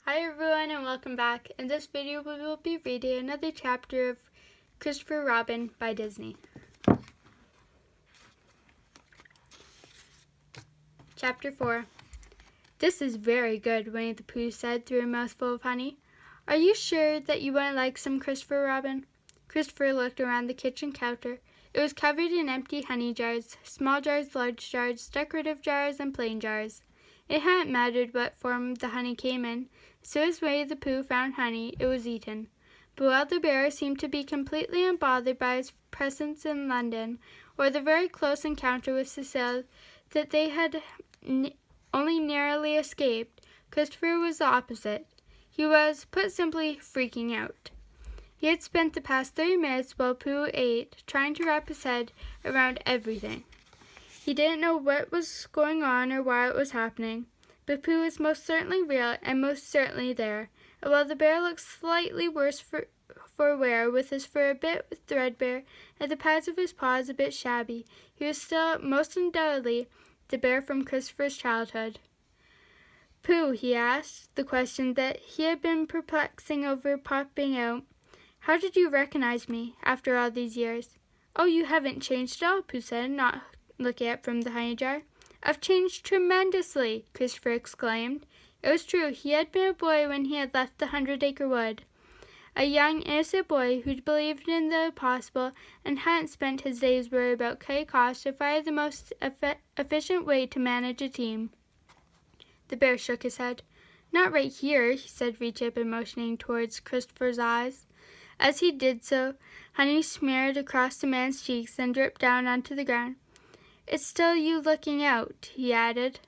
Hi everyone and welcome back. In this video we will be reading another chapter of Christopher Robin by Disney. Chapter 4. "This is very good," Winnie the Pooh said through a mouthful of honey. "Are you sure that you wouldn't like some, Christopher Robin?" Christopher looked around the kitchen counter. It was covered in empty honey jars, small jars, large jars, decorative jars, and plain jars. It hadn't mattered what form the honey came in. As soon as Winnie the Pooh found honey, it was eaten. But while the bear seemed to be completely unbothered by his presence in London, or the very close encounter with Cecile that they had only narrowly escaped, Christopher was the opposite. He was, put simply, freaking out. He had spent the past 30 minutes while Pooh ate, trying to wrap his head around everything. He didn't know what was going on or why it was happening, but Pooh was most certainly real and most certainly there, and while the bear looked slightly worse for wear, with his fur a bit threadbare and the pads of his paws a bit shabby, he was still most undoubtedly the bear from Christopher's childhood. "Pooh," he asked, the question that he had been perplexing over popping out, "how did you recognize me, after all these years?" "Oh, you haven't changed at all," Pooh said, not looking up from the honey jar. "I've changed tremendously," Christopher exclaimed. It was true, he had been a boy when he had left the 100-acre wood. A young, innocent boy who'd believed in the impossible and hadn't spent his days worried about cutting costs or finding the most efficient way to manage a team. The bear shook his head. "Not right here," he said, reaching up and motioning towards Christopher's eyes. As he did so, honey smeared across the man's cheeks and dripped down onto the ground. "It's still you looking out," he added.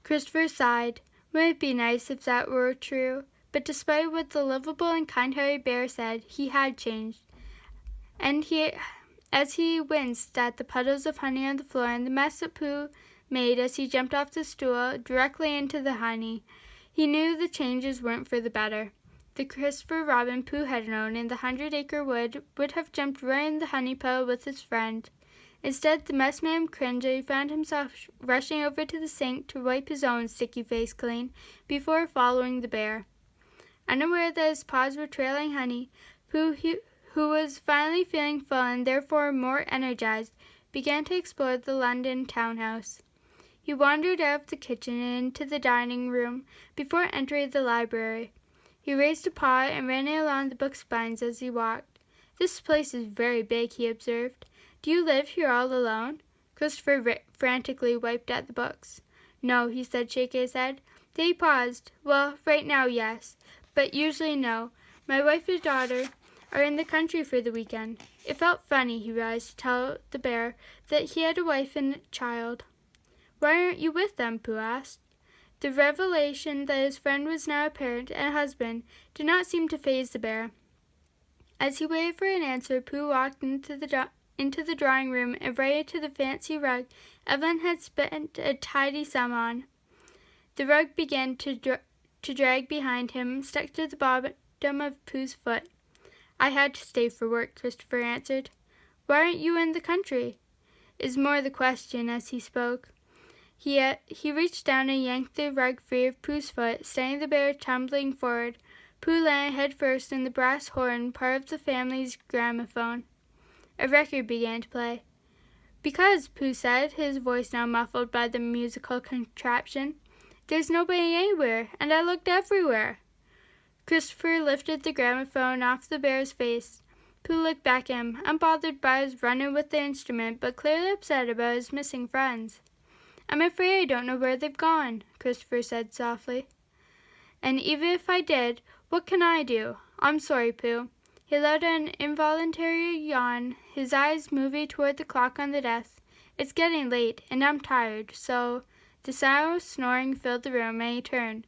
Christopher sighed. Wouldn't it be nice if that were true? But despite what the lovable and kind-hearted bear said, he had changed. And as he winced at the puddles of honey on the floor and the mess that Pooh made as he jumped off the stool directly into the honey, he knew the changes weren't for the better. The Christopher Robin Pooh had known in the 100-acre wood would have jumped right in the honey puddle with his friend. Instead, the mess man Cringer found himself rushing over to the sink to wipe his own sticky face clean before following the bear. Unaware that his paws were trailing honey, Pooh, who was finally feeling full and therefore more energized, began to explore the London townhouse. He wandered out of the kitchen and into the dining room before entering the library. He raised a paw and ran it along the book spines as he walked. "This place is very big," he observed. "Do you live here all alone?" Christopher frantically wiped at the books. "No," he said, shaking his head. Then he paused. "Well, right now, yes, but usually no. My wife and daughter are in the country for the weekend." It felt funny, he realized, to tell the bear that he had a wife and a child. "Why aren't you with them?" Pooh asked. The revelation that his friend was now a parent and a husband did not seem to faze the bear. As he waited for an answer, Pooh walked into the drawing room and right into the fancy rug Evelyn had spent a tidy sum on. The rug began to drag behind him, stuck to the bottom of Pooh's foot. "I had to stay for work," Christopher answered. "Why aren't you in the country?" is more the question as he spoke. He reached down and yanked the rug free of Pooh's foot, sending the bear tumbling forward. Pooh landed head first in the brass horn, part of the family's gramophone. A record began to play. "Because," Pooh said, his voice now muffled by the musical contraption, "there's nobody anywhere, and I looked everywhere." Christopher lifted the gramophone off the bear's face. Pooh looked back at him, unbothered by his run-in with the instrument, but clearly upset about his missing friends. "I'm afraid I don't know where they've gone," Christopher said softly. "And even if I did, what can I do? I'm sorry, Pooh." He let out an involuntary yawn, his eyes moving toward the clock on the desk. "It's getting late, and I'm tired, so—" The sound of snoring filled the room, and he turned.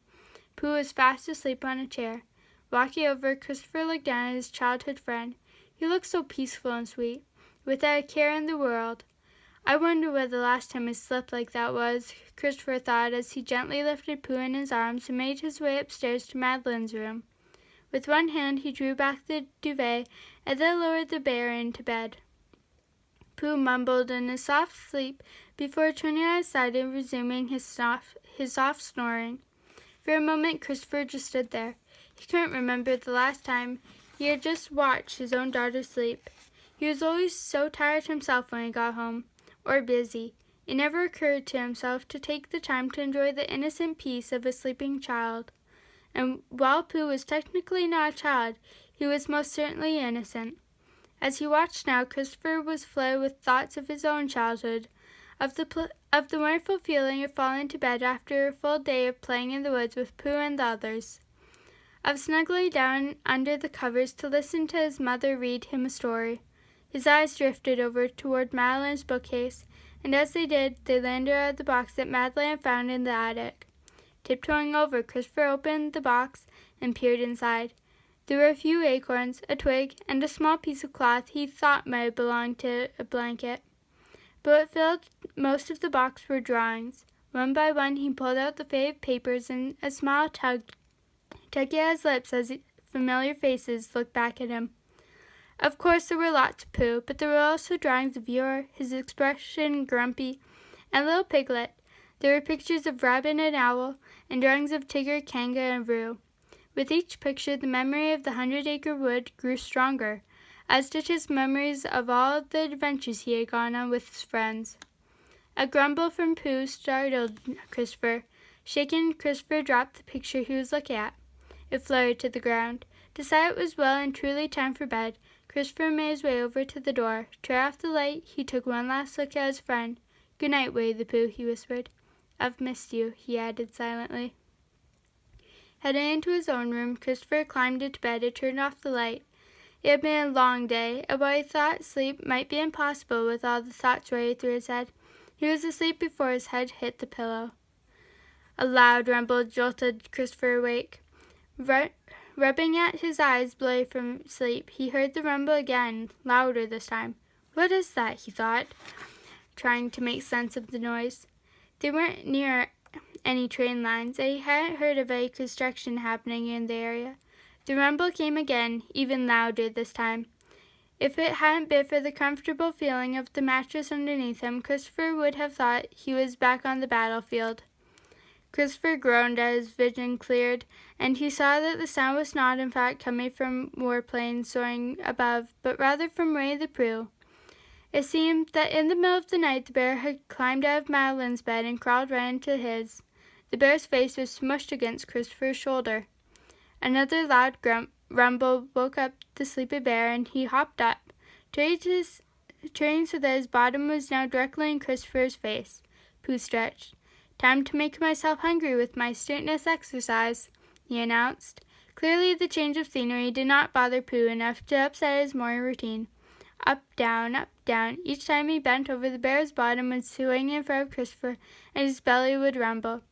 Pooh was fast asleep on a chair. Walking over, Christopher looked down at his childhood friend. He looked so peaceful and sweet, without a care in the world. "I wonder where the last time he slept like that was," Christopher thought as he gently lifted Pooh in his arms and made his way upstairs to Madeline's room. With one hand he drew back the duvet and then lowered the bear into bed. Pooh mumbled in his soft sleep before turning on his side and resuming his soft snoring. For a moment, Christopher just stood there. He couldn't remember the last time he had just watched his own daughter sleep. He was always so tired himself when he got home, or busy. It never occurred to himself to take the time to enjoy the innocent peace of a sleeping child. And while Pooh was technically not a child, he was most certainly innocent. As he watched now, Christopher was flooded with thoughts of his own childhood, of the wonderful feeling of falling to bed after a full day of playing in the woods with Pooh and the others, of snuggling down under the covers to listen to his mother read him a story. His eyes drifted over toward Madeline's bookcase, and as they did, they landed on the box that Madeline had found in the attic. Tiptoeing over, Christopher opened the box and peered inside. There were a few acorns, a twig, and a small piece of cloth he thought might have belonged to a blanket. But what filled most of the box were drawings. One by one he pulled out the faded papers, and a smile tugged at his lips as familiar faces looked back at him. Of course there were lots of Pooh, but there were also drawings of Eeyore, his expression grumpy, and little Piglet. There were pictures of Rabbit and Owl, and drawings of Tigger, Kanga, and Roo. With each picture, the memory of the 100-acre wood grew stronger, as did his memories of all the adventures he had gone on with his friends. A grumble from Pooh startled Christopher. Shaken, Christopher dropped the picture he was looking at. It fluttered to the ground. Decided it was well and truly time for bed, Christopher made his way over to the door. Turned off the light, he took one last look at his friend. "Good night, Winnie the Pooh," he whispered. "I've missed you," he added silently. Heading into his own room, Christopher climbed into bed and turned off the light. It had been a long day, and while he thought sleep might be impossible with all the thoughts running through his head, he was asleep before his head hit the pillow. A loud rumble jolted Christopher awake. Rubbing at his eyes blurry from sleep, he heard the rumble again, louder this time. "What is that?" he thought, trying to make sense of the noise. They weren't near any train lines, and he hadn't heard of any construction happening in the area. The rumble came again, even louder this time. If it hadn't been for the comfortable feeling of the mattress underneath him, Christopher would have thought he was back on the battlefield. Christopher groaned as his vision cleared, and he saw that the sound was not in fact coming from warplanes soaring above, but rather from Winnie the Pooh. It seemed that in the middle of the night the bear had climbed out of Madeline's bed and crawled right into his. The bear's face was smushed against Christopher's shoulder. Another loud rumble woke up the sleepy bear, and he hopped up, turning so that his bottom was now directly in Christopher's face. Pooh stretched. "Time to make myself hungry with my astuteness exercise," he announced. Clearly the change of scenery did not bother Pooh enough to upset his morning routine. Up, down, each time he bent over, the bear's bottom would swing in front of Christopher, and his belly would rumble.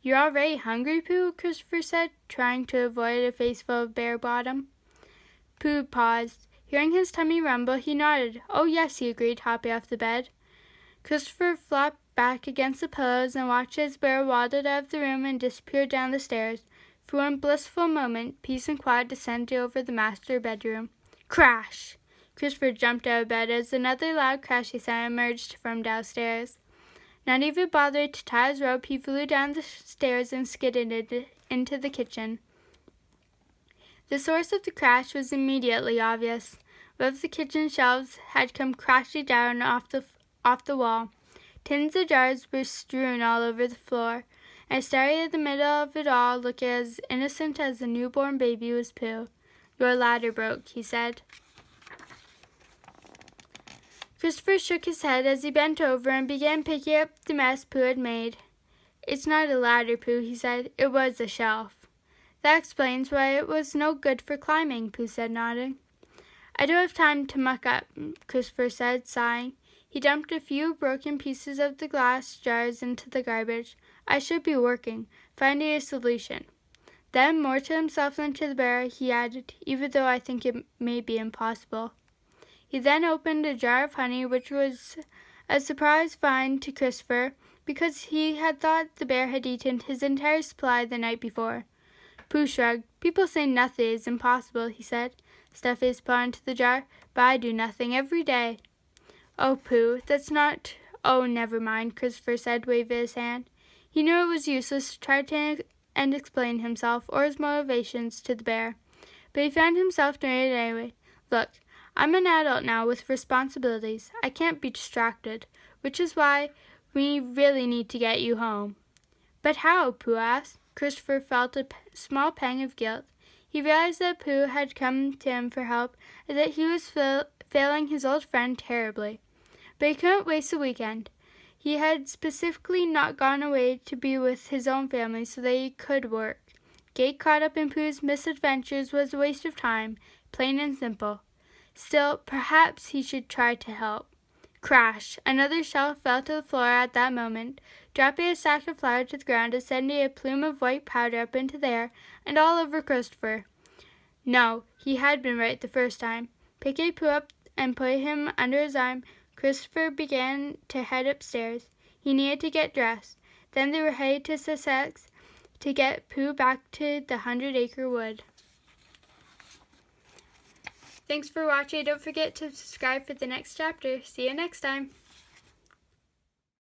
"You're already hungry, Pooh?" Christopher said, trying to avoid a face full of bear bottom. Pooh paused. Hearing his tummy rumble, he nodded. "Oh, yes," he agreed, hopping off the bed. Christopher flopped back against the pillows and watched as the bear waddled out of the room and disappeared down the stairs. For one blissful moment, peace and quiet descended over the master bedroom. Crash! Christopher jumped out of bed as another loud crashing sound emerged from downstairs. Not even bothering to tie his rope, he flew down the stairs and skidded into the kitchen. The source of the crash was immediately obvious. One of the kitchen shelves had come crashing down off the wall. Tins and jars were strewn all over the floor, and standing in the middle of it all, looking as innocent as a newborn baby, was Pooh. "Your ladder broke," he said. Christopher shook his head as he bent over and began picking up the mess Pooh had made. "It's not a ladder, Pooh," he said. "It was a shelf." "That explains why it was no good for climbing," Pooh said, nodding. "I don't have time to muck up," Christopher said, sighing. He dumped a few broken pieces of the glass jars into the garbage. "I should be working, finding a solution." Then, more to himself than to the bear, he added, "even though I think it may be impossible." He then opened a jar of honey, which was a surprise find to Christopher, because he had thought the bear had eaten his entire supply the night before. Pooh shrugged. "People say nothing is impossible," he said, stuffing his paw into the jar, "but I do nothing every day." "Oh, Pooh, that's not—" "Oh, never mind," Christopher said, waving his hand. He knew it was useless to try to and explain himself or his motivations to the bear, but he found himself doing it anyway. "Look, I'm an adult now with responsibilities. I can't be distracted, which is why we really need to get you home." "But how?" Pooh asked. Christopher felt a small pang of guilt. He realized that Pooh had come to him for help and that he was failing his old friend terribly. But he couldn't waste the weekend. He had specifically not gone away to be with his own family so that he could work. Getting caught up in Pooh's misadventures was a waste of time, plain and simple. Still, perhaps he should try to help. Crash! Another shell fell to the floor at that moment, dropping a sack of flour to the ground and sending a plume of white powder up into the air and all over Christopher. No, he had been right the first time. Picking Pooh up and putting him under his arm, Christopher began to head upstairs. He needed to get dressed. Then they were headed to Sussex to get Pooh back to the 100-acre wood. Thanks for watching. Don't forget to subscribe for the next chapter. See you next time.